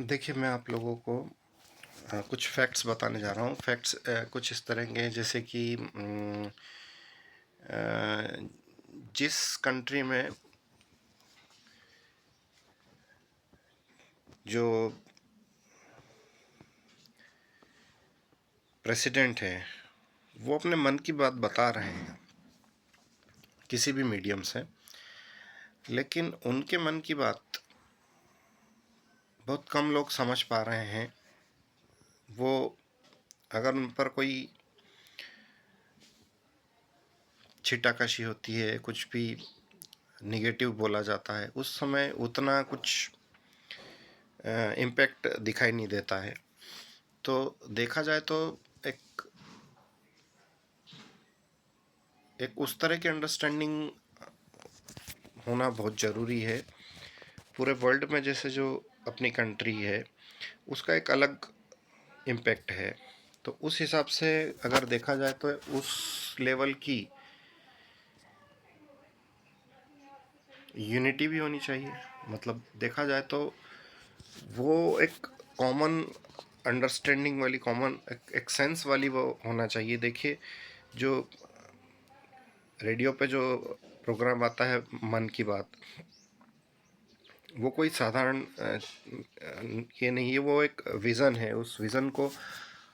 देखिए, मैं आप लोगों को कुछ फैक्ट्स बताने जा रहा हूँ। फैक्ट्स कुछ इस तरह के हैं जैसे कि जिस कंट्री में जो प्रेसिडेंट है वो अपने मन की बात बता रहे हैं किसी भी मीडियम से, लेकिन उनके मन की बात बहुत कम लोग समझ पा रहे हैं। वो अगर उन पर कोई छिटाकशी होती है, कुछ भी निगेटिव बोला जाता है, उस समय उतना कुछ इम्पैक्ट दिखाई नहीं देता है। तो देखा जाए तो एक एक उस तरह की अंडरस्टैंडिंग होना बहुत ज़रूरी है। पूरे वर्ल्ड में जैसे जो अपनी कंट्री है उसका एक अलग इम्पैक्ट है, तो उस हिसाब से अगर देखा जाए तो उस लेवल की यूनिटी भी होनी चाहिए। मतलब देखा जाए तो वो एक कॉमन अंडरस्टैंडिंग वाली, कॉमन एक सेंस वाली वो होना चाहिए। देखिए, जो रेडियो पे जो प्रोग्राम आता है मन की बात, वो कोई साधारण ये नहीं है, वो एक विज़न है। उस विज़न को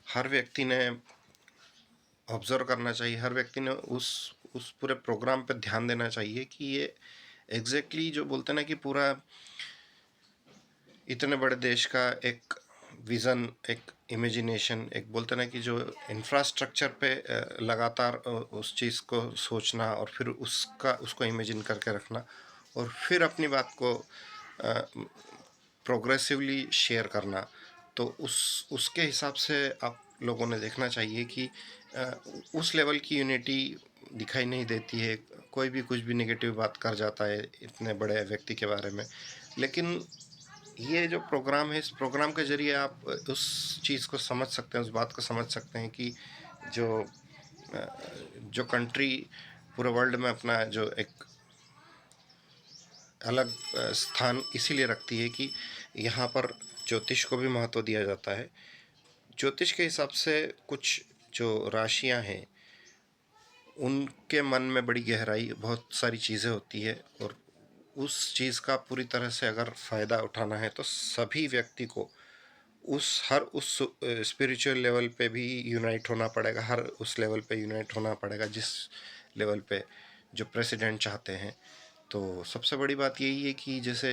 हर व्यक्ति ने ऑब्ज़र्व करना चाहिए, हर व्यक्ति ने उस पूरे प्रोग्राम पे ध्यान देना चाहिए कि ये एग्जैक्टली जो बोलते हैं ना कि पूरा इतने बड़े देश का एक विज़न, एक इमेजिनेशन, एक बोलते हैं ना कि जो इंफ्रास्ट्रक्चर पे लगातार उस चीज़ को सोचना और फिर उसको इमेजिन करके रखना और फिर अपनी बात को प्रोग्रेसिवली शेयर करना। तो उसके हिसाब से आप लोगों ने देखना चाहिए कि अ, उस लेवल की यूनिटी दिखाई नहीं देती है। कोई भी कुछ भी नेगेटिव बात कर जाता है इतने बड़े व्यक्ति के बारे में, लेकिन ये जो प्रोग्राम है, इस प्रोग्राम के ज़रिए आप उस चीज़ को समझ सकते हैं, उस बात को समझ सकते हैं कि जो अ, जो कंट्री पूरे वर्ल्ड में अपना जो एक अलग स्थान इसीलिए रखती है कि यहाँ पर ज्योतिष को भी महत्व दिया जाता है। ज्योतिष के हिसाब से कुछ जो राशियाँ हैं, उनके मन में बड़ी गहराई, बहुत सारी चीज़ें होती है और उस चीज़ का पूरी तरह से अगर फ़ायदा उठाना है तो सभी व्यक्ति को उस स्पिरिचुअल लेवल पे भी यूनाइट होना पड़ेगा, हर उस लेवल पे यूनाइट होना पड़ेगा जिस लेवल पे जो प्रेसिडेंट चाहते हैं। तो सबसे बड़ी बात यही है कि जैसे